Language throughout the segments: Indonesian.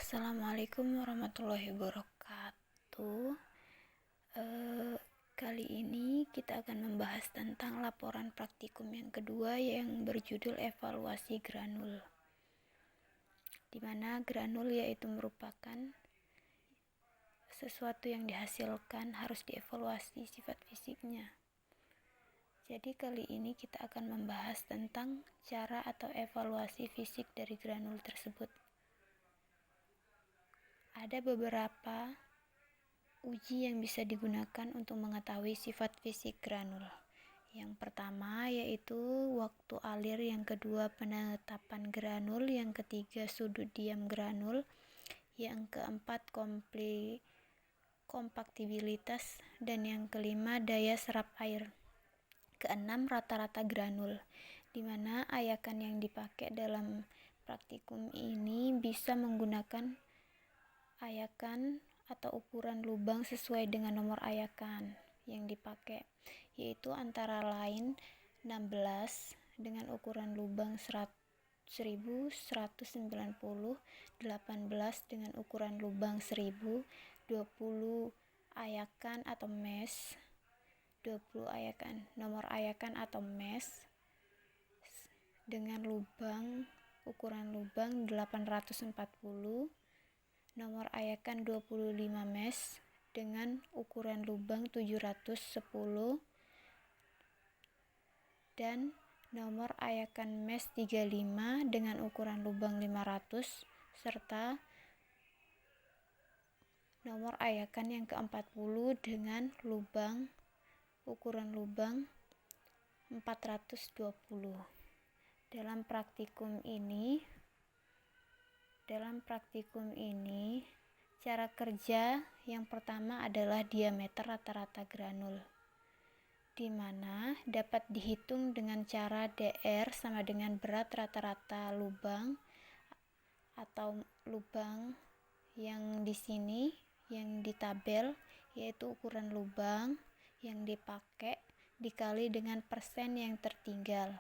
Assalamualaikum warahmatullahi wabarakatuh. Kali ini kita akan membahas tentang laporan praktikum yang kedua yang berjudul evaluasi granul, di mana granul yaitu merupakan sesuatu yang dihasilkan harus dievaluasi sifat fisiknya. Jadi kali ini kita akan membahas tentang cara atau evaluasi fisik dari granul tersebut. Ada beberapa uji yang bisa digunakan untuk mengetahui sifat fisik granul. Yang pertama yaitu waktu alir, yang kedua penetapan granul, yang ketiga sudut diam granul, yang keempat kompaktibilitas, dan yang kelima daya serap air. Keenam rata-rata granul, di mana ayakan yang dipakai dalam praktikum ini bisa menggunakan ayakan atau ukuran lubang sesuai dengan nomor ayakan yang dipakai, yaitu antara lain 16 dengan ukuran lubang 1190, 18 dengan ukuran lubang 1000, 20 ayakan atau mesh, 20 ayakan nomor ayakan atau mesh dengan ukuran lubang 840, nomor ayakan 25 mesh dengan ukuran lubang 710, dan nomor ayakan mesh 35 dengan ukuran lubang 500, serta nomor ayakan yang ke-40 dengan ukuran lubang 420. Dalam praktikum ini, cara kerja yang pertama adalah diameter rata-rata granul, di mana dapat dihitung dengan cara dr sama dengan berat rata-rata lubang atau lubang yang di sini yang di tabel, yaitu ukuran lubang yang dipakai dikali dengan persen yang tertinggal.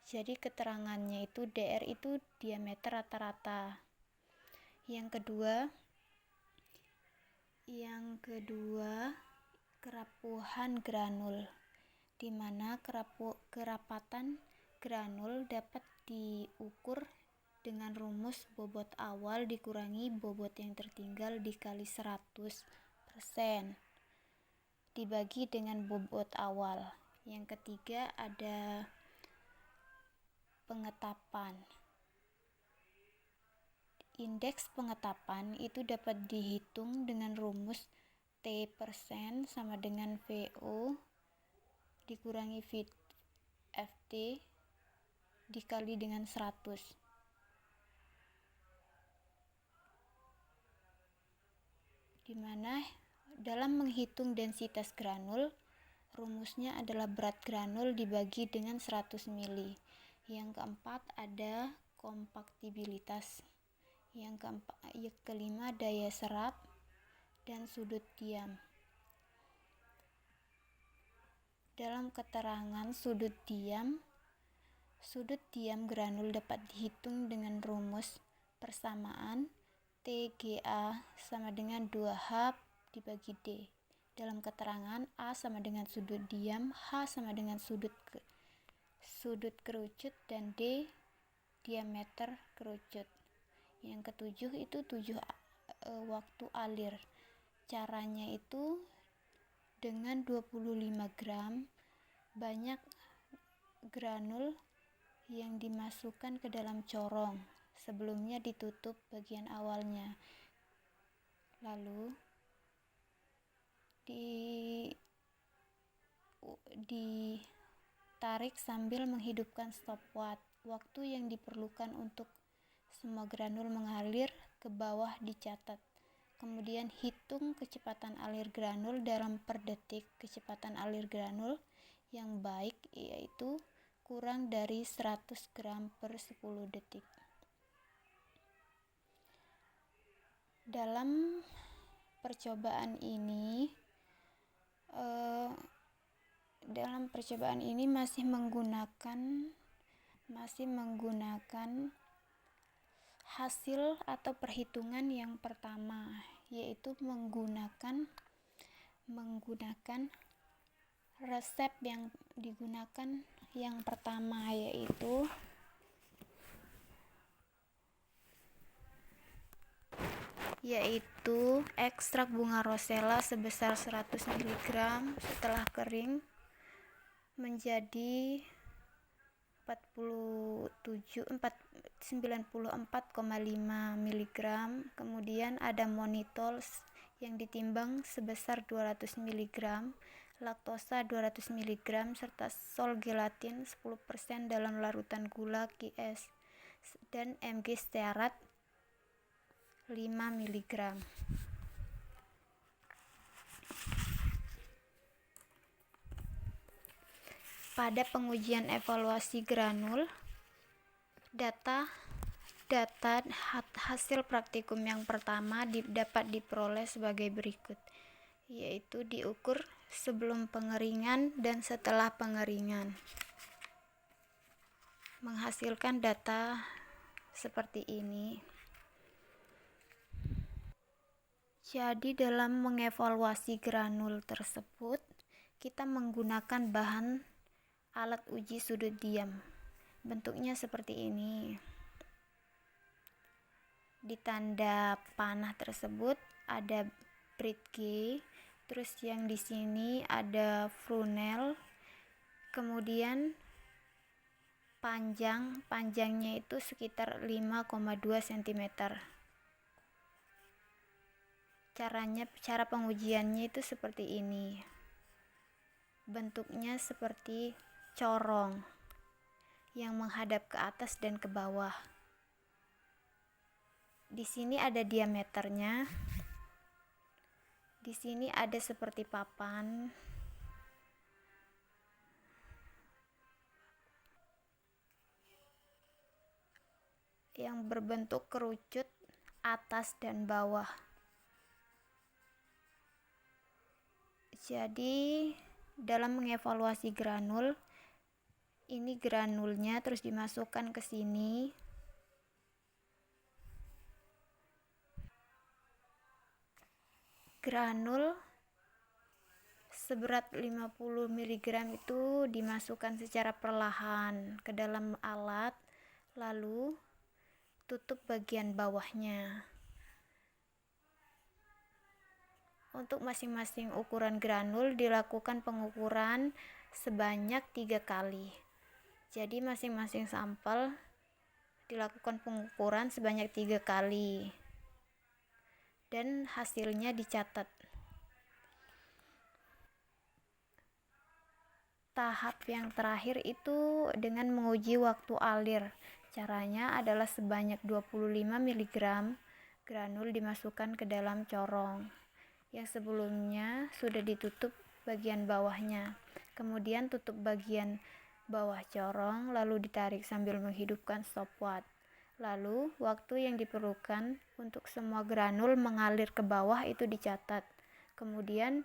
Jadi keterangannya itu dr itu diameter rata-rata. Yang kedua kerapuhan granul, di mana kerapatan granul dapat diukur dengan rumus bobot awal dikurangi bobot yang tertinggal dikali 100% dibagi dengan bobot awal. Yang ketiga ada pengetapan. Indeks pengetapan itu dapat dihitung dengan rumus T% sama dengan VO dikurangi FT dikali dengan 100. Di mana dalam menghitung densitas granul, rumusnya adalah berat granul dibagi dengan 100 mili. Yang keempat ada kompaktibilitas. Yang kelima daya serap dan sudut diam. Dalam keterangan sudut diam granul dapat dihitung dengan rumus persamaan TGA sama dengan 2H dibagi D. Dalam keterangan A sama dengan sudut diam, H sama dengan sudut kerucut, dan D diameter kerucut. Yang ketujuh itu 7 waktu alir. Caranya itu dengan 25 gram banyak granul yang dimasukkan ke dalam corong. Sebelumnya ditutup bagian awalnya, lalu ditarik sambil menghidupkan stopwatch. Waktu yang diperlukan untuk semua granul mengalir ke bawah dicatat. Kemudian hitung kecepatan alir granul dalam per detik. Kecepatan alir granul yang baik yaitu kurang dari 100 gram per 10 detik. Dalam percobaan ini masih menggunakan hasil atau perhitungan yang pertama, yaitu menggunakan resep yang digunakan yang pertama, yaitu ekstrak bunga rosella sebesar 100 mg setelah kering menjadi 94,5 mg. Kemudian ada monitol yang ditimbang sebesar 200 mg, laktosa 200 mg, serta sol gelatin 10% dalam larutan gula QS, dan Mg stearat 5 mg. Pada pengujian evaluasi granul, data hasil praktikum yang pertama dapat diperoleh sebagai berikut, yaitu diukur sebelum pengeringan dan setelah pengeringan, menghasilkan data seperti ini. Jadi dalam mengevaluasi granul tersebut, kita menggunakan bahan alat uji sudut diam. Bentuknya seperti ini. Di tanda panah tersebut ada Bridgey, terus yang di sini ada Fresnel, kemudian panjangnya itu sekitar 5,2 cm. Cara pengujiannya itu seperti ini. Bentuknya seperti corong yang menghadap ke atas dan ke bawah. Di sini ada diameternya. Di sini ada seperti papan. Yang berbentuk kerucut atas dan bawah. Jadi dalam mengevaluasi granul, ini granulnya terus dimasukkan ke sini. Granul seberat 50 mg itu dimasukkan secara perlahan ke dalam alat, lalu tutup bagian bawahnya. Untuk masing-masing ukuran granul dilakukan pengukuran sebanyak 3 kali. Jadi masing-masing sampel dilakukan pengukuran sebanyak 3 kali. Dan hasilnya dicatat. Tahap yang terakhir itu dengan menguji waktu alir. Caranya adalah sebanyak 25 mg granul dimasukkan ke dalam corong yang sebelumnya sudah ditutup bagian bawahnya. Kemudian tutup bagian bawah corong, lalu ditarik sambil menghidupkan stopwatch. Lalu waktu yang diperlukan untuk semua granul mengalir ke bawah itu dicatat. Kemudian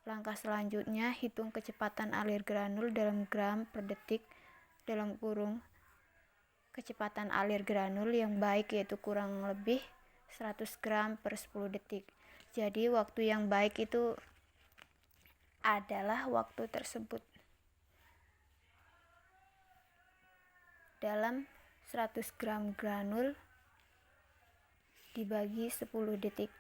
langkah selanjutnya, hitung kecepatan alir granul dalam gram per detik dalam kurung kecepatan alir granul yang baik, yaitu kurang lebih 100 gram per 10 detik. Jadi waktu yang baik itu adalah waktu tersebut dalam 100 gram granul dibagi 10 detik.